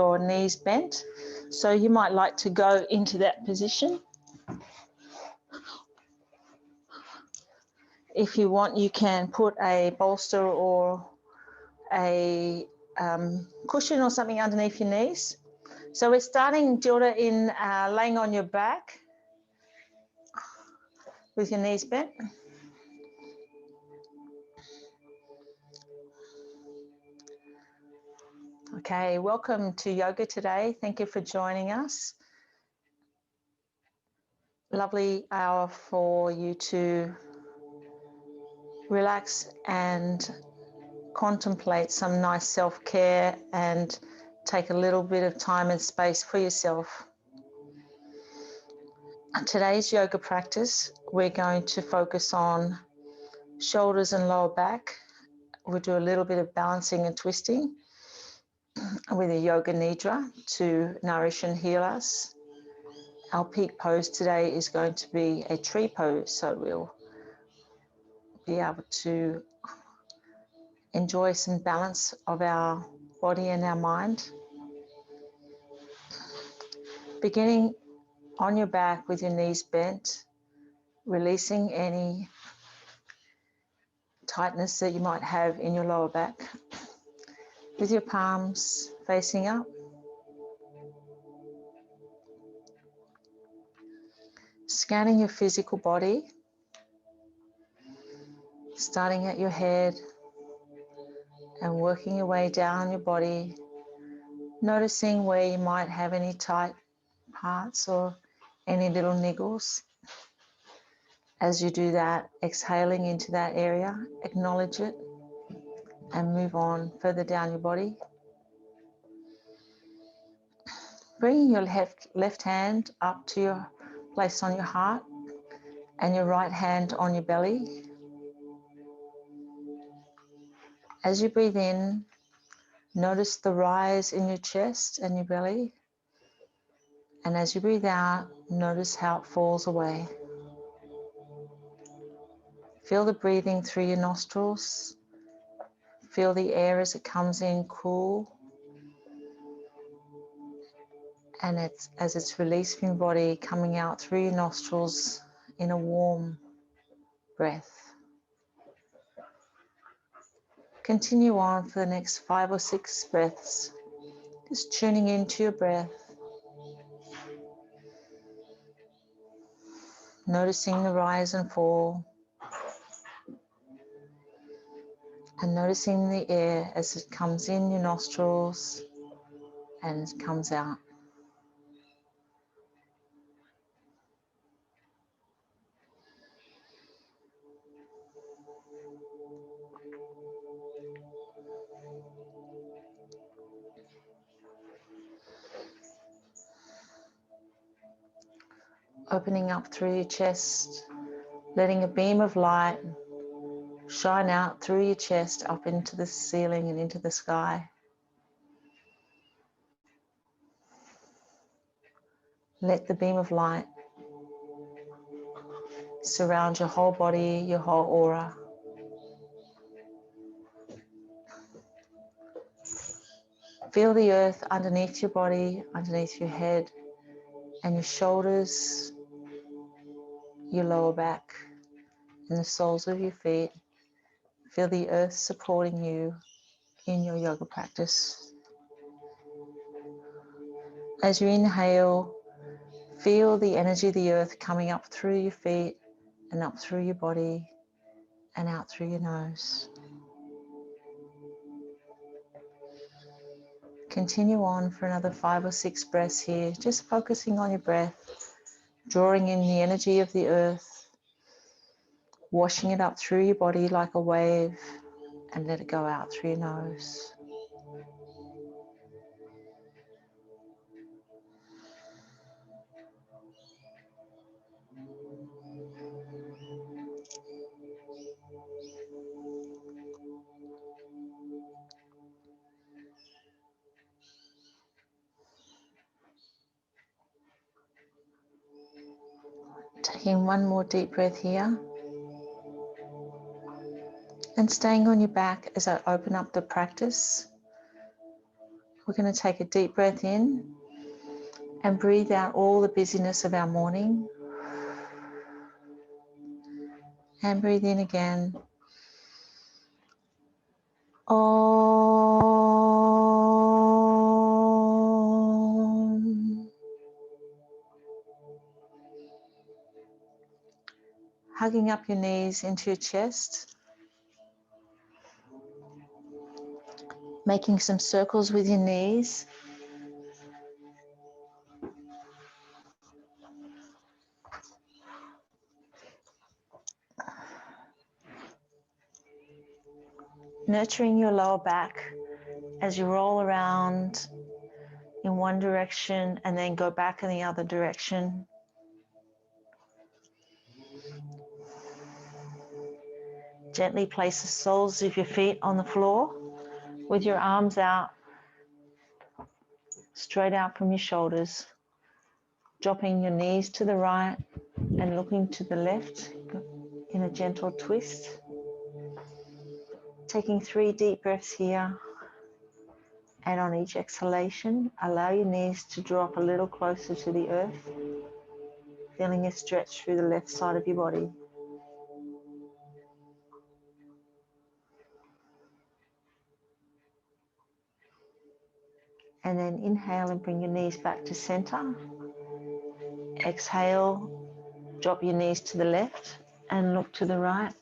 your knees bent. So you might like to go into that position. If you want, you can put a bolster or a cushion or something underneath your knees. So we're starting, Gilda, in laying on your back with your knees bent. Okay, welcome to yoga today. Thank you for joining us. Lovely hour for you to relax and contemplate some nice self-care and take a little bit of time and space for yourself. Today's yoga practice, we're going to focus on shoulders and lower back. We'll do a little bit of balancing and twisting with a Yoga Nidra to nourish and heal us. Our peak pose today is going to be a tree pose, so we'll be able to enjoy some balance of our body and our mind. Beginning on your back with your knees bent, releasing any tightness that you might have in your lower back, with your palms facing up. Scanning your physical body, starting at your head and working your way down your body, noticing where you might have any tight parts or any little niggles. As you do that, exhaling into that area, acknowledge it and move on further down your body. Bringing your left hand up to your place on your heart and your right hand on your belly. As you breathe in, notice the rise in your chest and your belly. And as you breathe out, notice how it falls away. Feel the breathing through your nostrils. Feel the air as it comes in cool. And as it's released from your body, coming out through your nostrils in a warm breath. Continue on for the next 5 or 6 breaths, just tuning into your breath, noticing the rise and fall, and noticing the air as it comes in your nostrils and comes out. Opening up through your chest, letting a beam of light shine out through your chest up into the ceiling and into the sky. Let the beam of light surround your whole body, your whole aura. Feel the earth underneath your body, underneath your head and your shoulders, your lower back and the soles of your feet. Feel the earth supporting you in your yoga practice. As you inhale, feel the energy of the earth coming up through your feet and up through your body and out through your nose. Continue on for another 5 or 6 breaths here, just focusing on your breath, drawing in the energy of the earth, washing it up through your body like a wave, and let it go out through your nose. Taking one more deep breath here. And staying on your back as I open up the practice We're going to take a deep breath in and breathe out all the busyness of our morning. And breathe in again. Om. Hugging up your knees into your chest. Making some circles with your knees. Nurturing your lower back as you roll around in one direction and then go back in the other direction. Gently place the soles of your feet on the floor with your arms out, straight out from your shoulders. Dropping your knees to the right and looking to the left in a gentle twist. Taking 3 deep breaths here. And on each exhalation, allow your knees to drop a little closer to the earth, feeling a stretch through the left side of your body. And then inhale and bring your knees back to center. Exhale, drop your knees to the left and look to the right.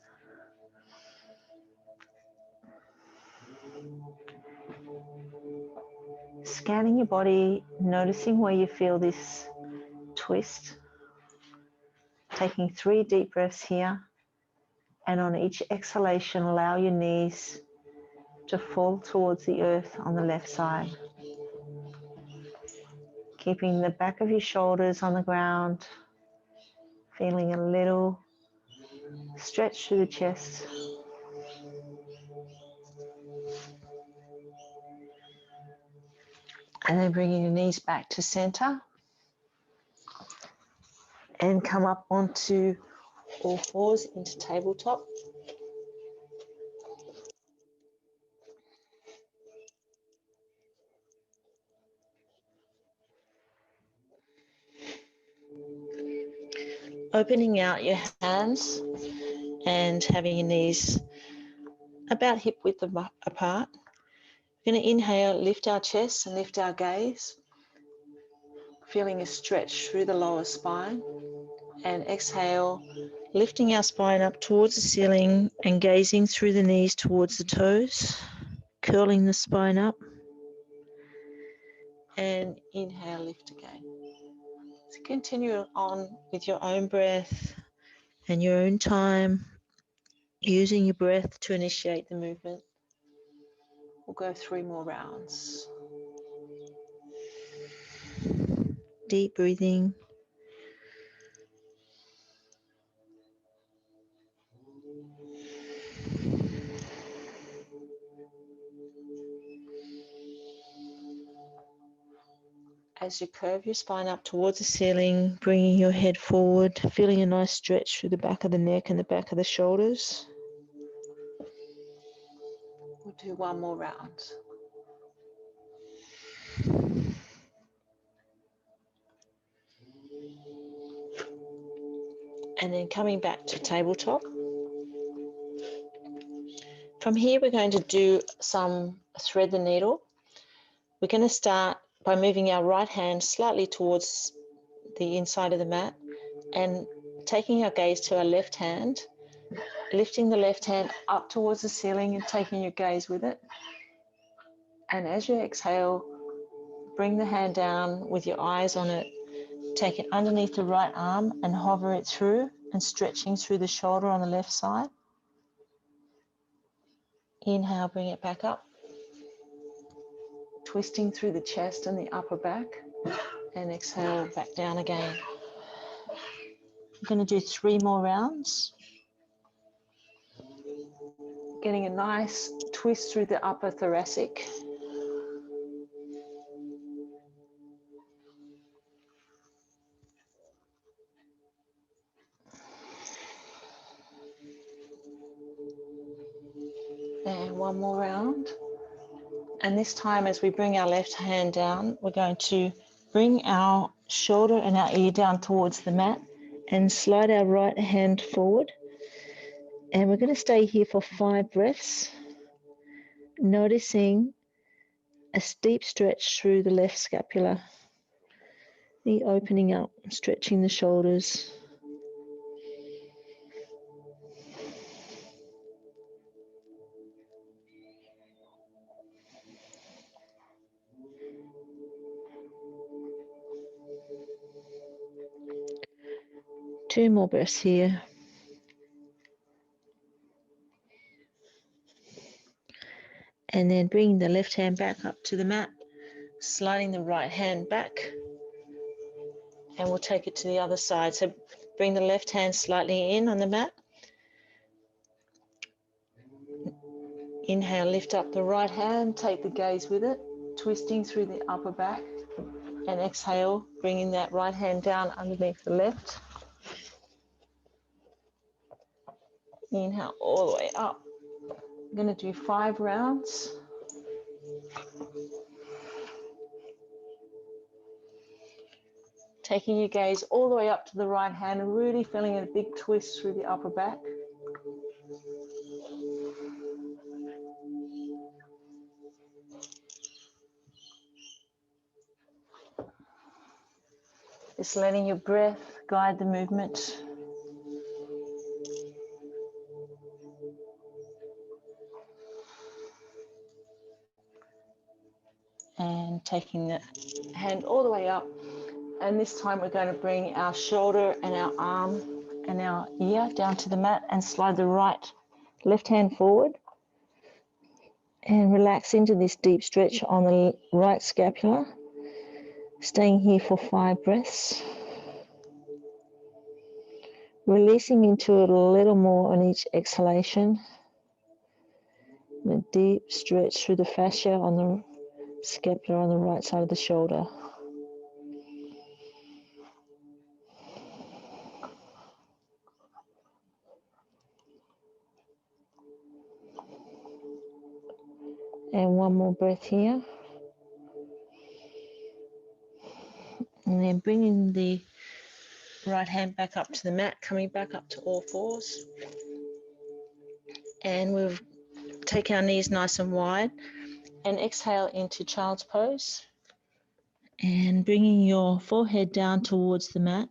Scanning your body, noticing where you feel this twist. Taking 3 deep breaths here. And on each exhalation, allow your knees to fall towards the earth on the left side. Keeping the back of your shoulders on the ground. Feeling a little stretch through the chest. And then bringing your knees back to center. And come up onto all fours into tabletop. Opening out your hands and having your knees about hip width apart. We're going to inhale, lift our chest and lift our gaze. Feeling a stretch through the lower spine. And exhale, lifting our spine up towards the ceiling and gazing through the knees towards the toes. Curling the spine up. And inhale, lift again. So continue on with your own breath and your own time, using your breath to initiate the movement. We'll go 3 more rounds. Deep breathing. As you curve your spine up towards the ceiling, bringing your head forward, feeling a nice stretch through the back of the neck and the back of the shoulders. We'll do 1 more round. And then coming back to tabletop. From here, we're going to do some thread the needle. We're going to start by moving our right hand slightly towards the inside of the mat and taking our gaze to our left hand, lifting the left hand up towards the ceiling and taking your gaze with it. And as you exhale, bring the hand down with your eyes on it. Take it underneath the right arm and hover it through and stretching through the shoulder on the left side. Inhale, bring it back up. Twisting through the chest and the upper back. And exhale, back down again. I'm going to do 3 more rounds. Getting a nice twist through the upper thoracic. And 1 more round. And this time, as we bring our left hand down, we're going to bring our shoulder and our ear down towards the mat and slide our right hand forward. And we're going to stay here for 5 breaths, noticing a steep stretch through the left scapula, the opening up, stretching the shoulders. Two more breaths here. And then bringing the left hand back up to the mat, sliding the right hand back, and we'll take it to the other side. So bring the left hand slightly in on the mat. Inhale, lift up the right hand, take the gaze with it, twisting through the upper back. And exhale, bringing that right hand down underneath the left. Inhale all the way up. I'm going to do 5 rounds. Taking your gaze all the way up to the right hand and really feeling a big twist through the upper back. Just letting your breath guide the movement. And taking the hand all the way up. And this time we're going to bring our shoulder and our arm and our ear down to the mat and slide the left hand forward. And relax into this deep stretch on the right scapula. Staying here for 5 breaths. Releasing into it a little more on each exhalation. A deep stretch through the fascia on the scapula on the right side of the shoulder. And one more breath here. And then bringing the right hand back up to the mat, coming back up to all fours. And we'll take our knees nice and wide and exhale into child's pose. And bringing your forehead down towards the mat,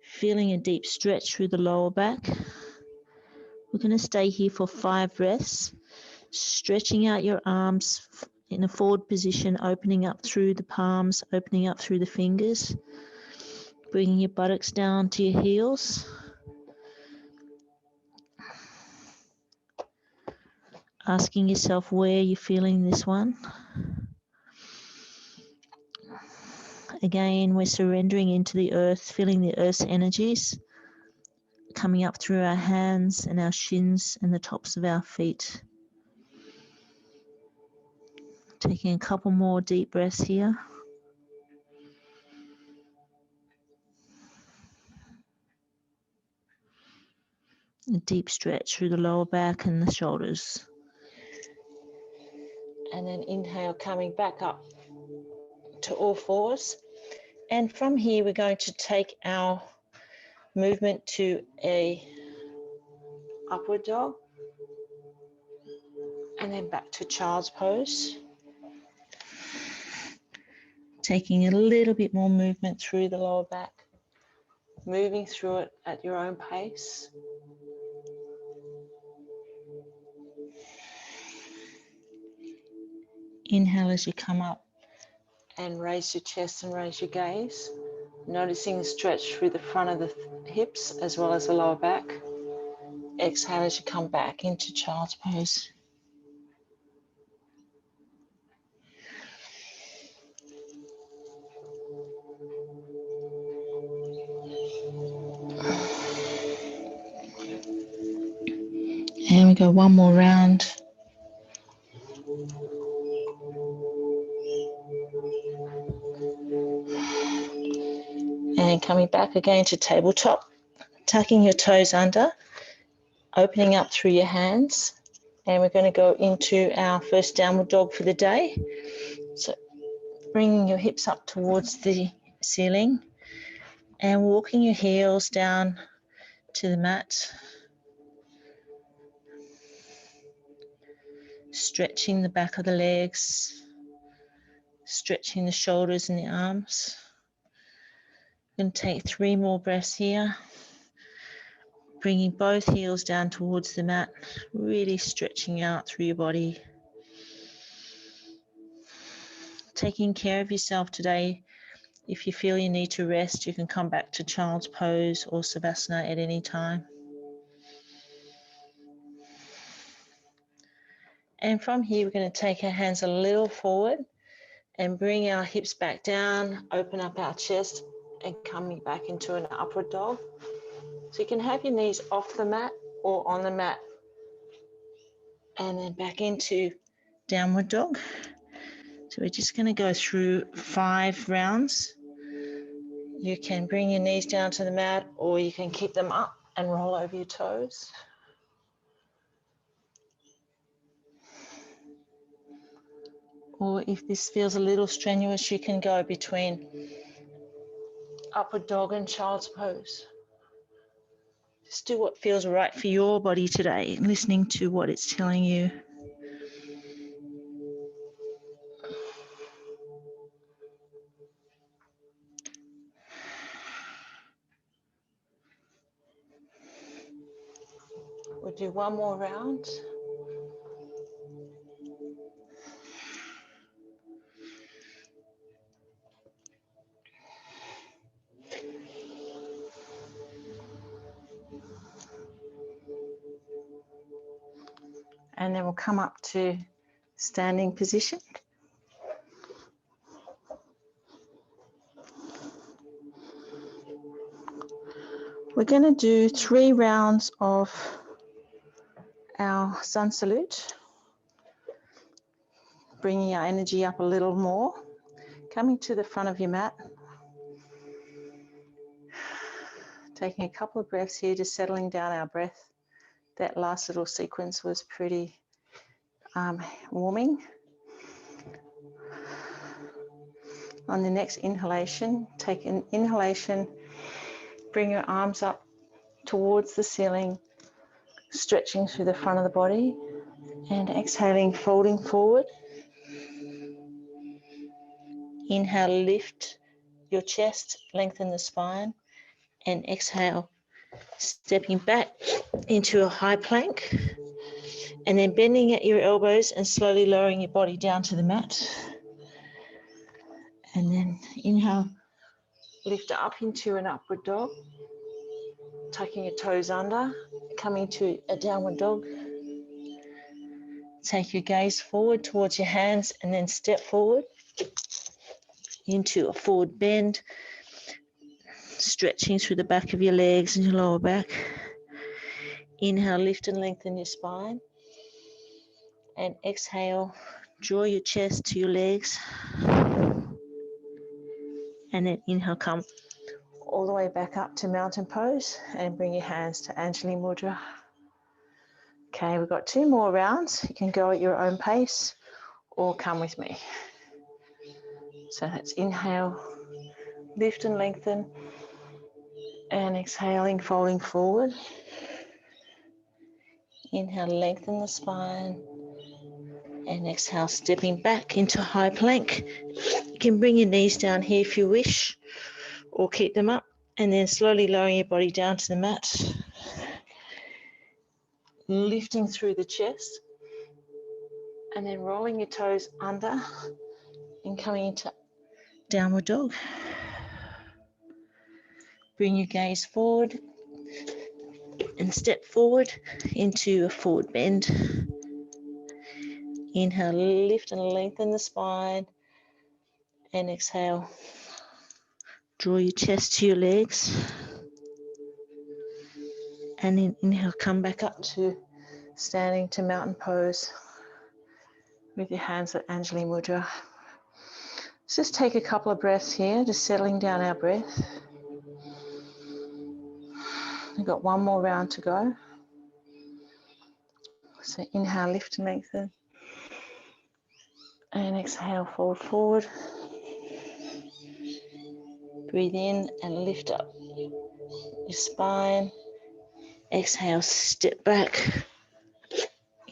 feeling a deep stretch through the lower back. We're going to stay here for 5 breaths, stretching out your arms in a forward position, opening up through the palms, opening up through the fingers, bringing your buttocks down to your heels. Asking yourself where you're feeling this one. Again, we're surrendering into the earth, feeling the earth's energies coming up through our hands and our shins and the tops of our feet. Taking a couple more deep breaths here. A deep stretch through the lower back and the shoulders. And then inhale, coming back up to all fours. And from here, we're going to take our movement to a upward dog. And then back to child's pose. Taking a little bit more movement through the lower back. Moving through it at your own pace. Inhale as you come up and raise your chest and raise your gaze. Noticing the stretch through the front of the hips as well as the lower back. Exhale as you come back into child's pose. And we go one more round. And coming back again to tabletop, tucking your toes under, opening up through your hands, And we're going to go into our first downward dog for the day. So bringing your hips up towards the ceiling and walking your heels down to the mat. Stretching the back of the legs, stretching the shoulders and the arms. I'm going to take 3 more breaths here. Bringing both heels down towards the mat, really stretching out through your body. Taking care of yourself today. If you feel you need to rest, you can come back to child's pose or savasana at any time. And from here, we're going to take our hands a little forward and bring our hips back down, open up our chest and coming back into an upward dog. So you can have your knees off the mat or on the mat. And then back into downward dog. So we're just going to go through 5 rounds. You can bring your knees down to the mat or you can keep them up and roll over your toes. Or if this feels a little strenuous, you can go between upward dog and child's pose. Just do what feels right for your body today, listening to what it's telling you. We'll do 1 more round. And then we'll come up to standing position. We're going to do 3 rounds of our sun salute, bringing our energy up a little more, coming to the front of your mat, taking a couple of breaths here, just settling down our breath. That last little sequence was pretty warming. On the next inhalation, take an inhalation, bring your arms up towards the ceiling, stretching through the front of the body, and exhaling, folding forward. Inhale, lift your chest, lengthen the spine, and exhale, stepping back into a high plank, and then bending at your elbows and slowly lowering your body down to the mat. And then inhale, lift up into an upward dog, tucking your toes under, coming to a downward dog. Take your gaze forward towards your hands and then step forward into a forward bend, stretching through the back of your legs and your lower back. Inhale, lift and lengthen your spine. And exhale, draw your chest to your legs. And then inhale, come all the way back up to mountain pose and bring your hands to Anjali Mudra. Okay, we've got 2 more rounds. You can go at your own pace or come with me. So that's inhale, lift and lengthen, and exhaling, folding forward. Inhale, lengthen the spine, and exhale, stepping back into high plank. You can bring your knees down here if you wish, or keep them up, and then slowly lowering your body down to the mat. Lifting through the chest, and then rolling your toes under and coming into downward dog. Bring your gaze forward and step forward into a forward bend. Inhale, lift and lengthen the spine, and exhale, draw your chest to your legs, and then inhale, come back up to standing to mountain pose with your hands at Anjali Mudra. Let's just take a couple of breaths here, just settling down our breath. We've got 1 more round to go. So inhale, lift and lengthen. And exhale, fold forward. Breathe in and lift up your spine. Exhale, step back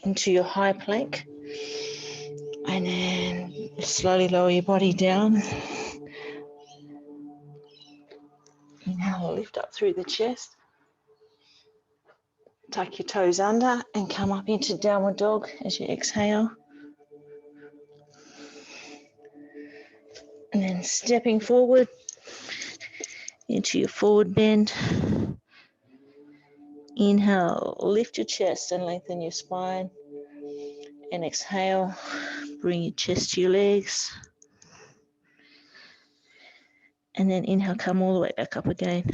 into your high plank. And then slowly lower your body down. Inhale, lift up through the chest. Tuck your toes under and come up into downward dog as you exhale. And then stepping forward into your forward bend. Inhale, lift your chest and lengthen your spine. And exhale, bring your chest to your legs. And then inhale, come all the way back up again.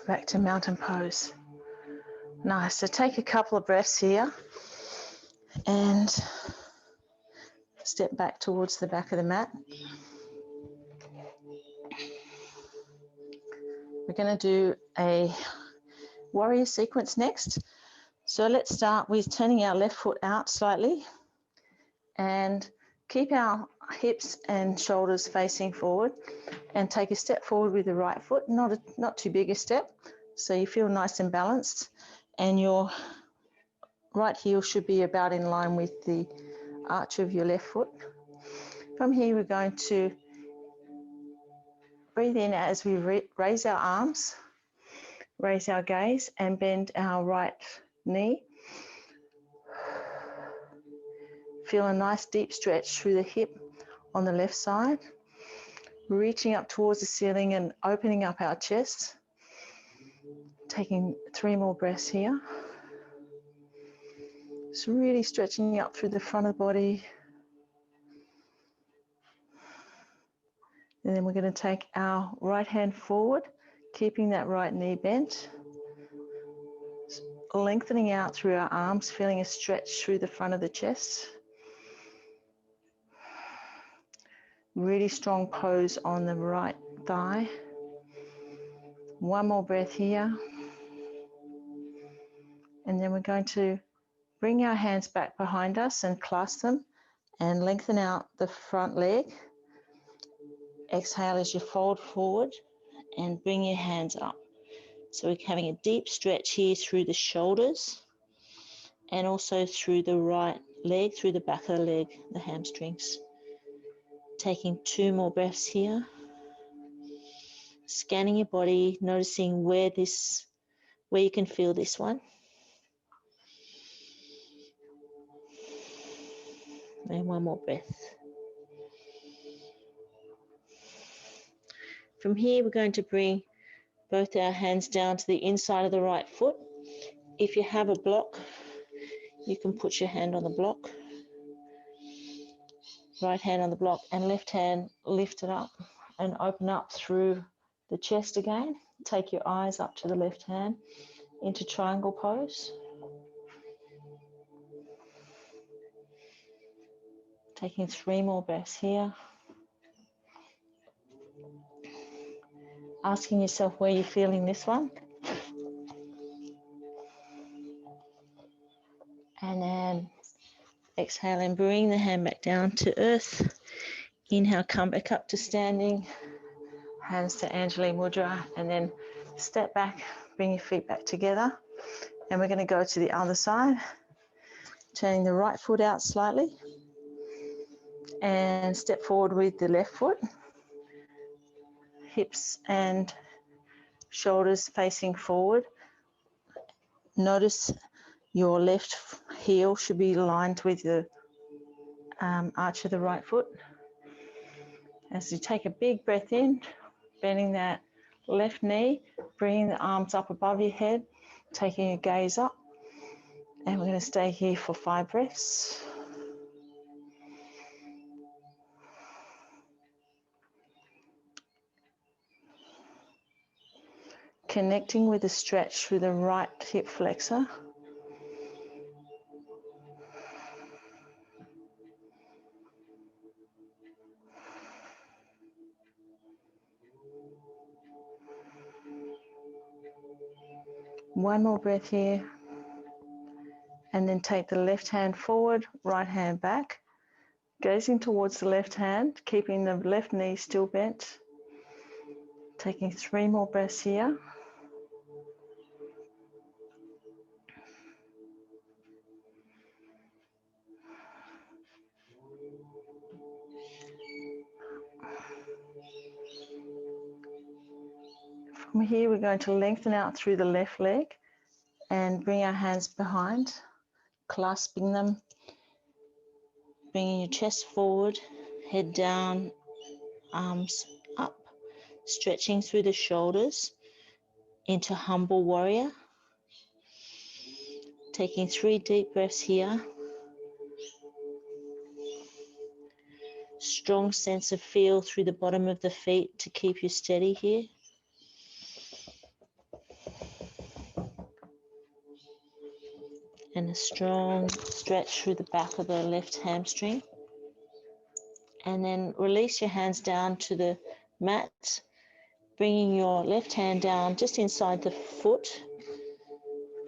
Back to mountain pose. Nice. So take a couple of breaths here and step back towards the back of the mat. We're going to do a warrior sequence next. So let's start with turning our left foot out slightly and keep our hips and shoulders facing forward and take a step forward with the right foot, not too big a step, so you feel nice and balanced, and your right heel should be about in line with the arch of your left foot. From here, we're going to breathe in as we raise our arms, raise our gaze, and bend our right knee. Feel a nice deep stretch through the hip on the left side, reaching up towards the ceiling and opening up our chest. Taking 3 more breaths here. Just really stretching up through the front of the body. And then we're going to take our right hand forward, keeping that right knee bent. Lengthening out through our arms, feeling a stretch through the front of the chest. Really strong pose on the right thigh. 1 more breath here. And then we're going to bring our hands back behind us and clasp them and lengthen out the front leg. Exhale as you fold forward and bring your hands up. So we're having a deep stretch here through the shoulders and also through the right leg, through the back of the leg, the hamstrings. Taking 2 more breaths here. Scanning your body, noticing where you can feel this one. And 1 more breath. From here, we're going to bring both our hands down to the inside of the right foot. If you have a block, you can put your hand on the block. Right hand on the block and left hand lift it up and open up through the chest again. Take your eyes up to the left hand into triangle pose. Taking 3 more breaths here. Asking yourself where you're feeling this one. And then exhale and bring the hand back down to earth. Inhale, come back up to standing. Hands to Anjali Mudra, and then step back, bring your feet back together. And we're going to go to the other side, turning the right foot out slightly and step forward with the left foot. Hips and shoulders facing forward. Notice your left heel should be aligned with the arch of the right foot. As you take a big breath in, bending that left knee, bringing the arms up above your head, taking your gaze up. And we're going to stay here for 5 breaths. Connecting with the stretch through the right hip flexor. One more breath here. And then take the left hand forward, right hand back, gazing towards the left hand, keeping the left knee still bent. Taking 3 more breaths here. From here, we're going to lengthen out through the left leg and bring our hands behind, clasping them, bringing your chest forward, head down, arms up, stretching through the shoulders into humble warrior. Taking 3 deep breaths here. Strong sense of feel through the bottom of the feet to keep you steady here. And a strong stretch through the back of the left hamstring. And then release your hands down to the mat, bringing your left hand down just inside the foot.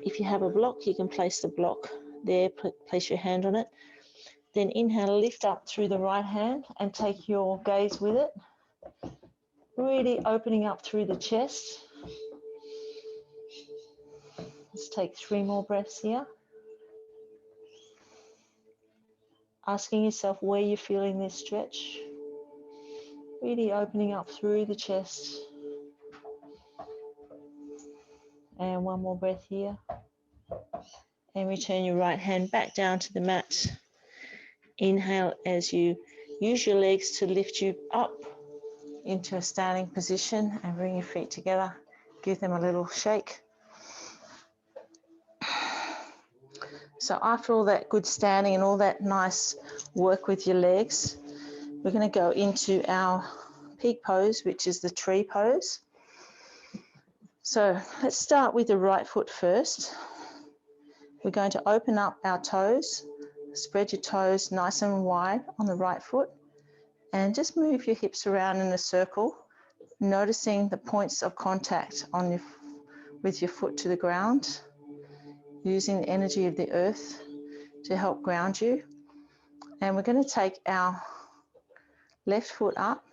If you have a block, you can place the block there, place your hand on it. Then inhale, lift up through the right hand and take your gaze with it. Really opening up through the chest. Let's take 3 more breaths here. Asking yourself where you're feeling this stretch. Really opening up through the chest. And 1 more breath here. And return your right hand back down to the mat. Inhale as you use your legs to lift you up into a standing position and bring your feet together. Give them a little shake. So after all that good standing and all that nice work with your legs, we're going to go into our peak pose, which is the tree pose. So let's start with the right foot first. We're going to open up our toes, spread your toes nice and wide on the right foot, and just move your hips around in a circle, noticing the points of contact on with your foot to the ground, using the energy of the earth to help ground you. And we're going to take our left foot up.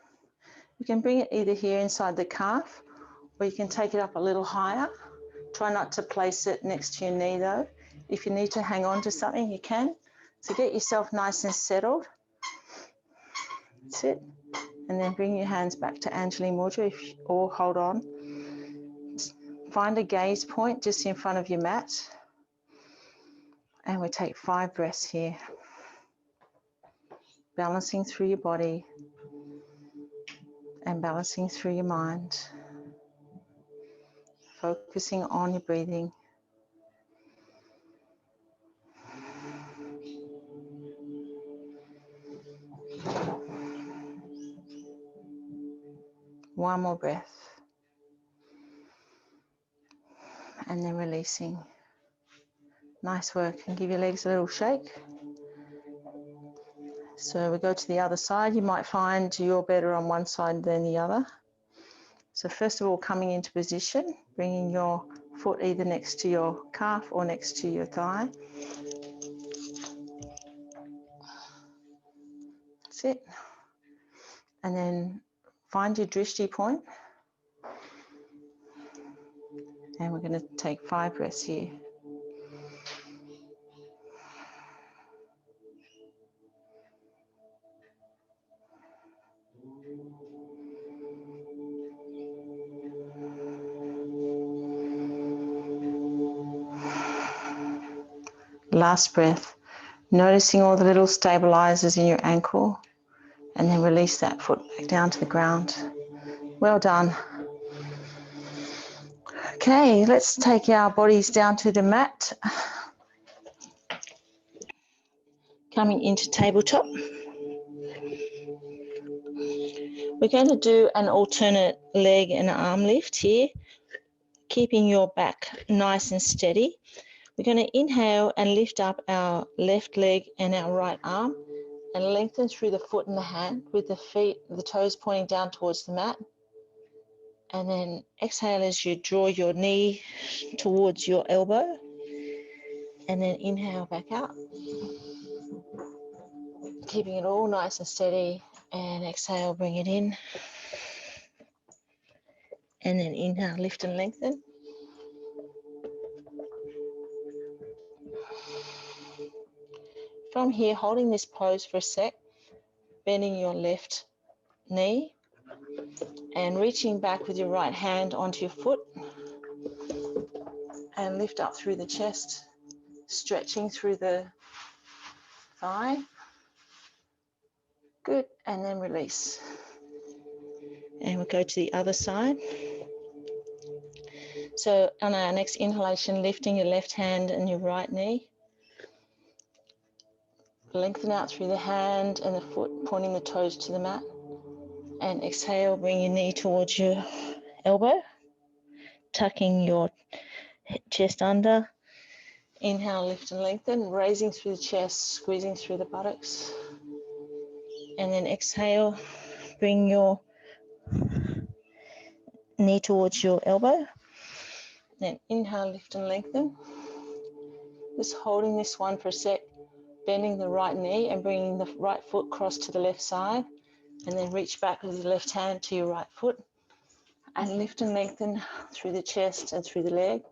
You can bring it either here inside the calf, or you can take it up a little higher. Try not to place it next to your knee though. If you need to hang on to something, you can. So get yourself nice and settled. Sit. And then bring your hands back to Anjali Mudra, or hold on. Find a gaze point just in front of your mat. And we take 5 breaths here. Balancing through your body and balancing through your mind. Focusing on your breathing. One more breath. And then releasing. Nice work. And give your legs a little shake. So we go to the other side. You might find you're better on one side than the other. So first of all, coming into position, bringing your foot either next to your calf or next to your thigh. That's it. And then find your drishti point. And we're going to take 5 breaths here. Last breath, noticing all the little stabilizers in your ankle, and then release that foot back down to the ground. Well done. Okay, let's take our bodies down to the mat. Coming into tabletop. We're going to do an alternate leg and arm lift here, keeping your back nice and steady. We're going to inhale and lift up our left leg and our right arm and lengthen through the foot and the hand with the feet, the toes pointing down towards the mat. And then exhale as you draw your knee towards your elbow. And then inhale back out, keeping it all nice and steady. And exhale, bring it in. And then inhale, lift and lengthen. From here, holding this pose for a sec, bending your left knee and reaching back with your right hand onto your foot and lift up through the chest, stretching through the thigh. Good, and then release. And we'll go to the other side. So on our next inhalation, lifting your left hand and your right knee. Lengthen out through the hand and the foot, pointing the toes to the mat. And exhale, bring your knee towards your elbow, tucking your chest under. Inhale, lift and lengthen, raising through the chest, squeezing through the buttocks. And then exhale, bring your knee towards your elbow. Then inhale, lift and lengthen. Just holding this one for a sec, bending the right knee and bringing the right foot across to the left side. And then reach back with your left hand to your right foot. And lift and lengthen through the chest and through the leg.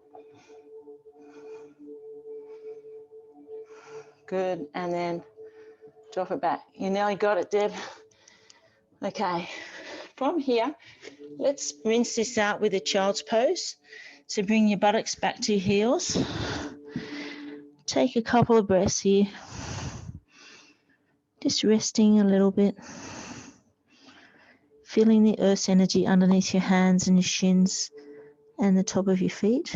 Good, and then drop it back. You nearly got it, Deb. Okay, from here, let's rinse this out with a child's pose. So bring your buttocks back to your heels. Take a couple of breaths here. Just resting a little bit. Feeling the earth's energy underneath your hands and your shins and the top of your feet.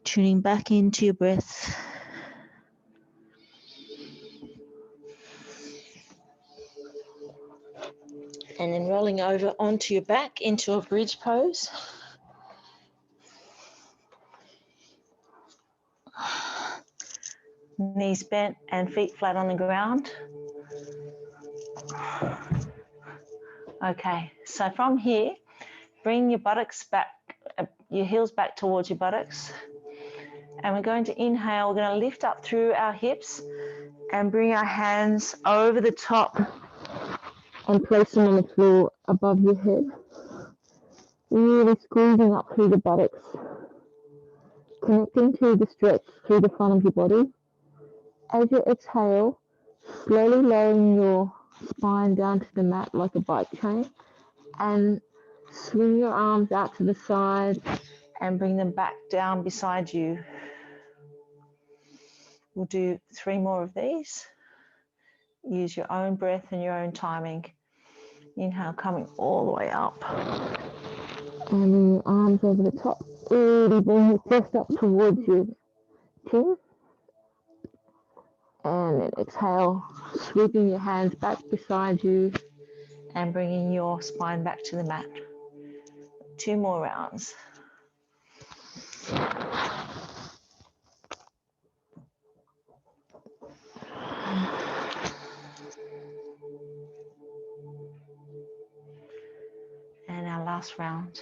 Tuning back into your breath. And then rolling over onto your back into a bridge pose. Knees bent and feet flat on the ground. Okay, so from here, bring your buttocks back, your heels back towards your buttocks. And we're going to inhale, we're going to lift up through our hips and bring our hands over the top and place them on the floor above your head. Really squeezing up through the buttocks, connecting to the stretch through the front of your body. As you exhale, slowly lowering your spine down to the mat like a bike chain and swing your arms out to the side and bring them back down beside you. We'll do 3 more of these. Use your own breath and your own timing. Inhale, coming all the way up. And then your arms over the top. Really bring your chest up towards your chin. And then exhale, sweeping your hands back beside you and bringing your spine back to the mat. 2 more rounds. And our last round.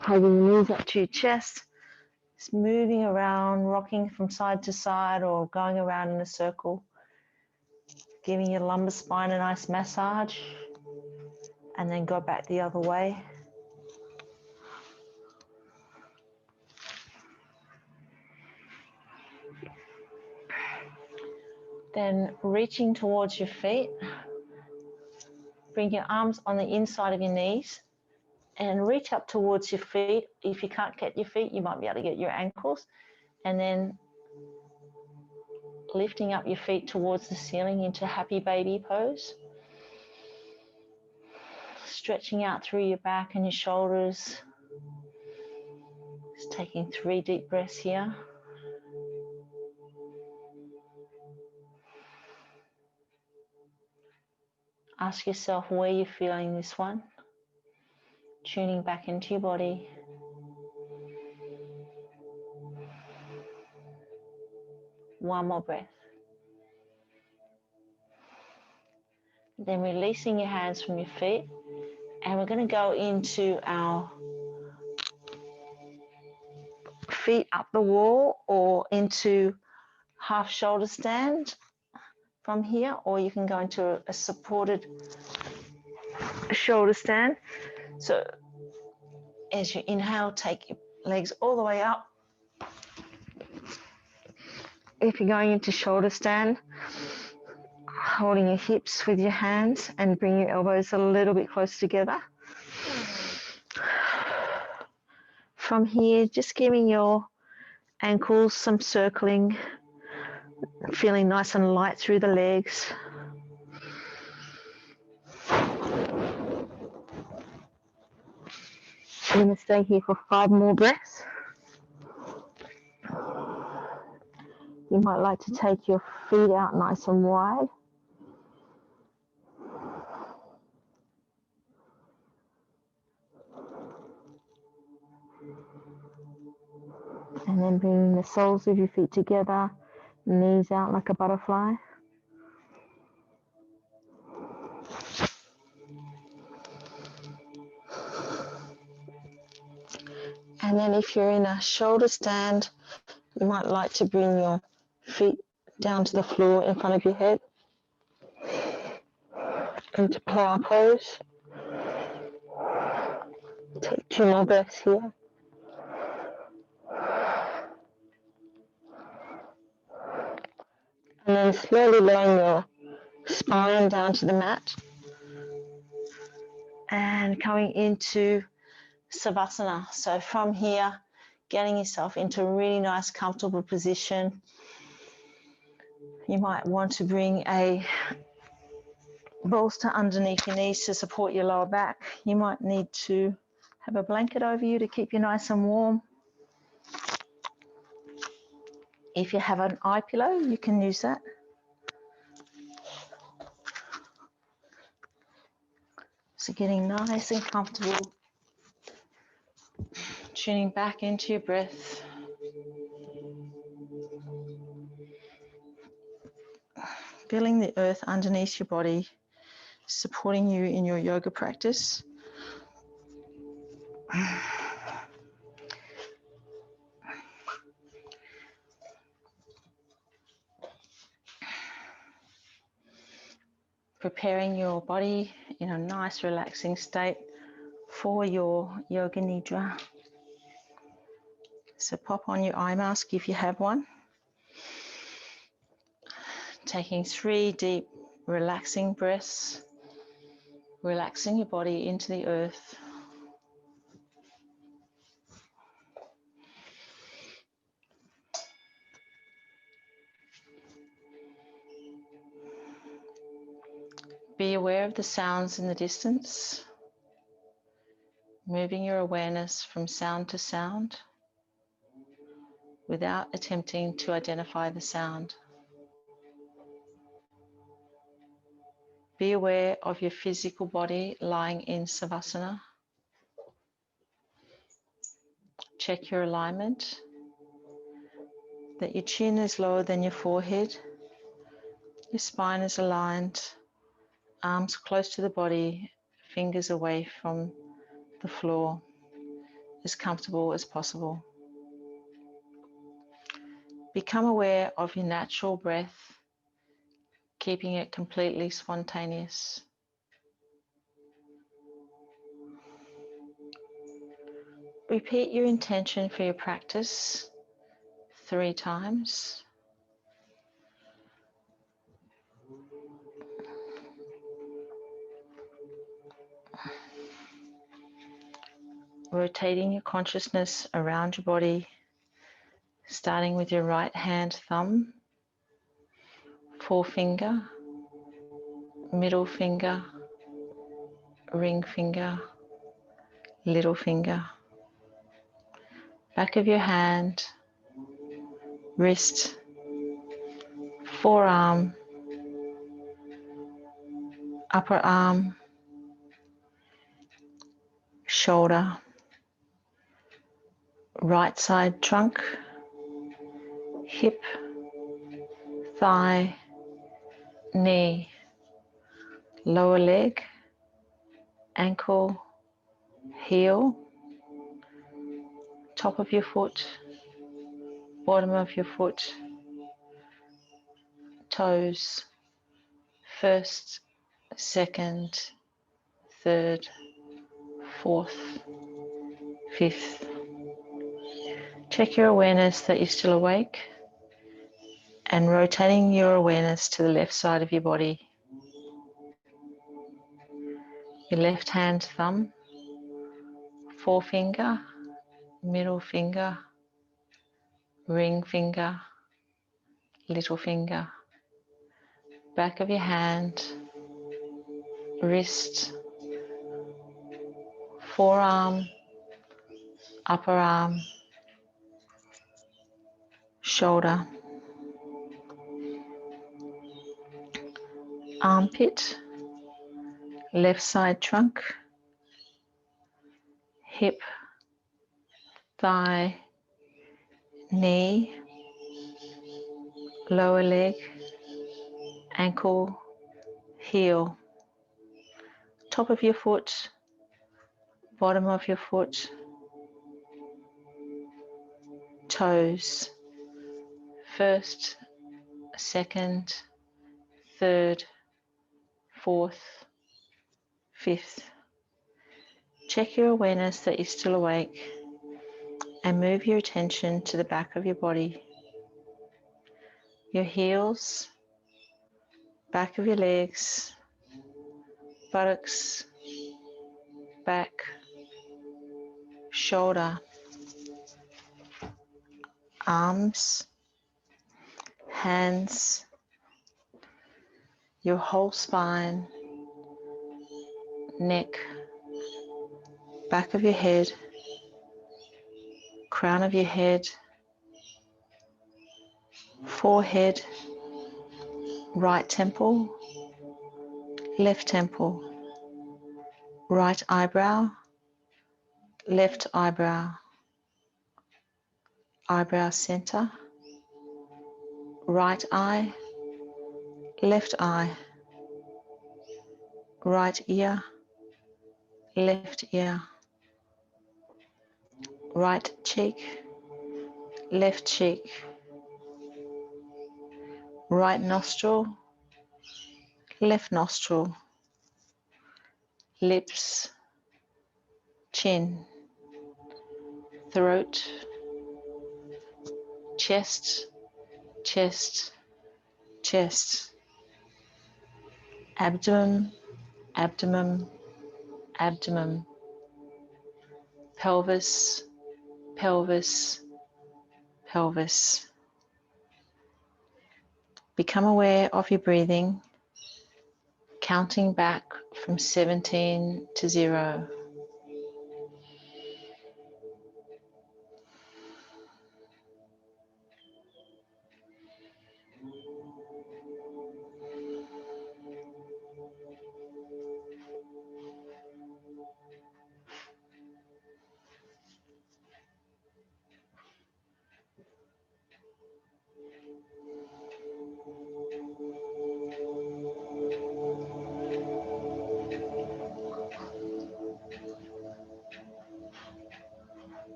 Hugging your knees up to your chest. Just moving around, rocking from side to side or going around in a circle. Giving your lumbar spine a nice massage. And then go back the other way. Then reaching towards your feet. Bring your arms on the inside of your knees and reach up towards your feet. If you can't get your feet, you might be able to get your ankles. And then lifting up your feet towards the ceiling into happy baby pose. Stretching out through your back and your shoulders. Just taking 3 deep breaths here. Ask yourself where you're feeling this one. Tuning back into your body. One more breath. Then releasing your hands from your feet. And we're going to go into our feet up the wall or into half shoulder stand from here, or you can go into a supported shoulder stand. So as you inhale, take your legs all the way up. If you're going into shoulder stand, holding your hips with your hands and bring your elbows a little bit close together. From here, just giving your ankles some circling, feeling nice and light through the legs. I'm going to stay here for 5 more breaths. You might like to take your feet out nice and wide. And then bringing the soles of your feet together, knees out like a butterfly. And then if you're in a shoulder stand, you might like to bring your feet down to the floor in front of your head. Into plow pose. Take 2 more breaths here. And then slowly lowering your spine down to the mat. And coming into Savasana. So from here, getting yourself into a really nice, comfortable position. You might want to bring a bolster underneath your knees to support your lower back. You might need to have a blanket over you to keep you nice and warm. If you have an eye pillow, you can use that. So getting nice and comfortable, tuning back into your breath. Feeling the earth underneath your body, supporting you in your yoga practice. Preparing your body in a nice relaxing state for your Yoga Nidra. So pop on your eye mask if you have one. Taking 3 deep relaxing breaths, relaxing your body into the earth. Be aware of the sounds in the distance, moving your awareness from sound to sound without attempting to identify the sound. Be aware of your physical body lying in Savasana. Check your alignment, that your chin is lower than your forehead, your spine is aligned, arms close to the body, fingers away from the floor, as comfortable as possible. Become aware of your natural breath, keeping it completely spontaneous. Repeat your intention for your practice 3 times. Rotating your consciousness around your body, starting with your right hand thumb, forefinger, middle finger, ring finger, little finger, back of your hand, wrist, forearm, upper arm, shoulder, right side trunk, hip, thigh, knee, lower leg, ankle, heel, top of your foot, bottom of your foot, toes, first, second, third, fourth, fifth. Check your awareness that you're still awake and rotating your awareness to the left side of your body. Your left hand thumb, forefinger, middle finger, ring finger, little finger, back of your hand, wrist, forearm, upper arm, shoulder, armpit, left side trunk, hip, thigh, knee, lower leg, ankle, heel, top of your foot, bottom of your foot, toes, first, second, third, fourth, fifth. Check your awareness that you're still awake and move your attention to the back of your body, your heels, back of your legs, buttocks, back, shoulder, arms, hands, your whole spine, neck, back of your head, crown of your head, forehead, right temple, left temple, right eyebrow, left eyebrow, eyebrow center, right eye, left eye, right ear, left ear, right cheek, left cheek, right nostril, left nostril, lips, chin, throat, chest, chest, chest, abdomen, abdomen, abdomen, pelvis, pelvis, pelvis. Become aware of your breathing, counting back from 17 to 0.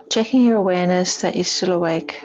Checking your awareness that you're still awake.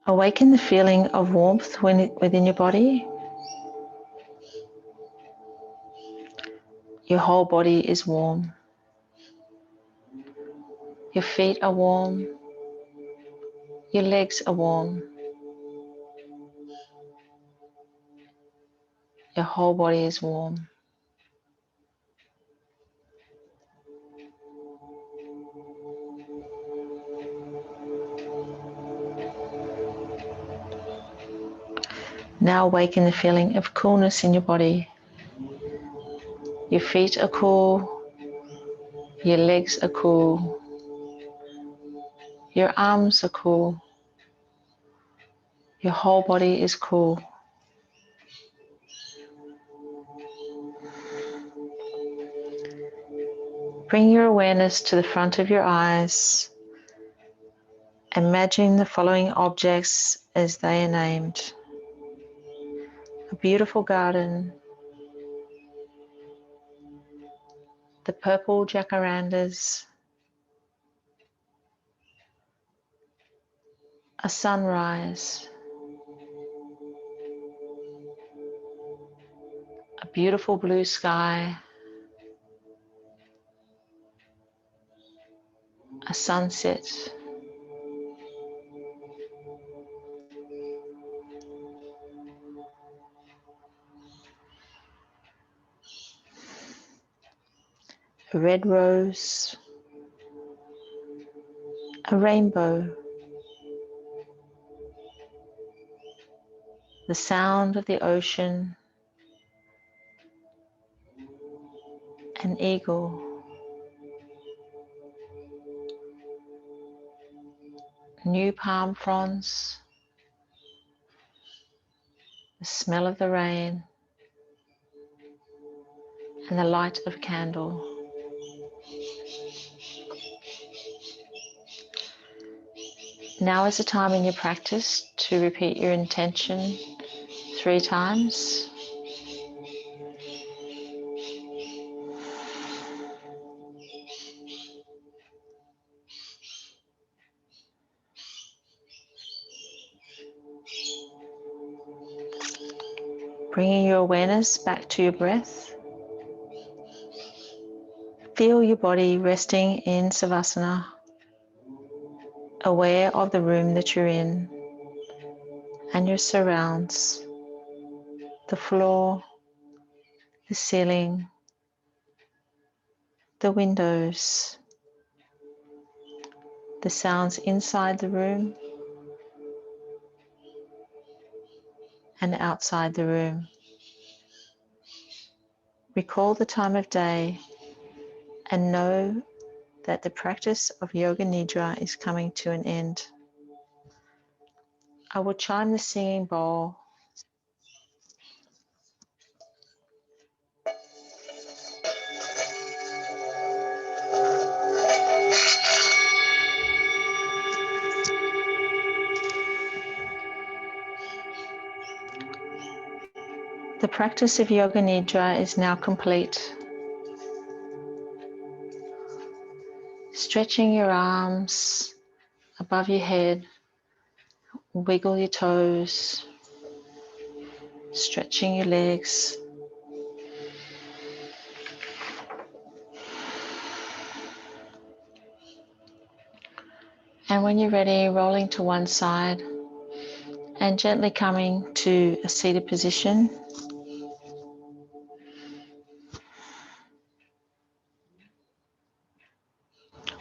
Awaken the feeling of warmth within your body. Your whole body is warm. Your feet are warm. Your legs are warm. Your whole body is warm. Now awaken the feeling of coolness in your body. Your feet are cool. Your legs are cool. Your arms are cool. Your whole body is cool. Bring your awareness to the front of your eyes. Imagine the following objects as they are named. A beautiful garden. The purple jacarandas. A sunrise. A beautiful blue sky. A sunset. A red rose. A rainbow. The sound of the ocean. An eagle. New palm fronds. The smell of the rain. And the light of a candle. Now is the time in your practice to repeat your intention 3 times. Bringing your awareness back to your breath. Feel your body resting in Savasana, aware of the room that you're in and your surrounds, the floor, the ceiling, the windows, the sounds inside the room and outside the room. Recall the time of day and know that the practice of Yoga Nidra is coming to an end. I will chime the singing bowl. The practice of Yoga Nidra is now complete. Stretching your arms above your head, wiggle your toes, stretching your legs. And when you're ready, rolling to one side and gently coming to a seated position.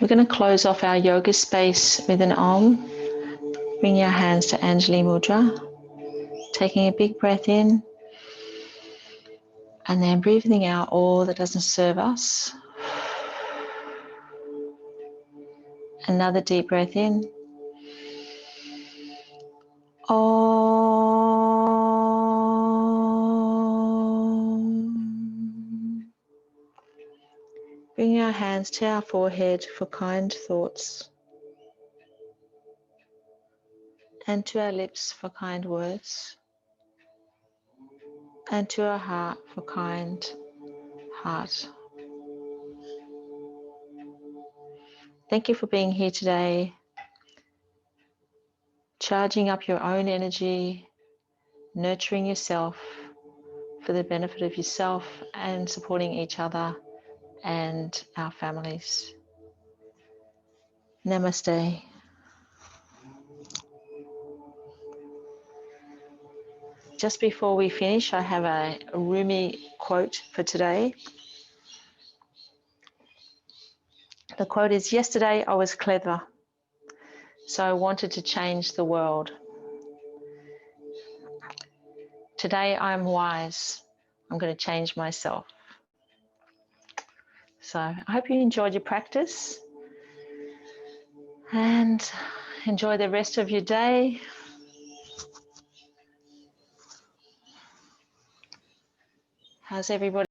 We're going to close off our yoga space with an Om. Bring your hands to Anjali Mudra. Taking a big breath in and then breathing out all that doesn't serve us. Another deep breath in. Om. Bring our hands to our forehead for kind thoughts and to our lips for kind words and to our heart for kind heart. Thank you for being here today charging up your own energy, nurturing yourself for the benefit of yourself and supporting each other and our families. Namaste. Just before we finish, I have a Rumi quote for today. The quote is, "Yesterday I was clever, so I wanted to change the world. Today I'm wise, I'm going to change myself." So I hope you enjoyed your practice and enjoy the rest of your day. How's everybody?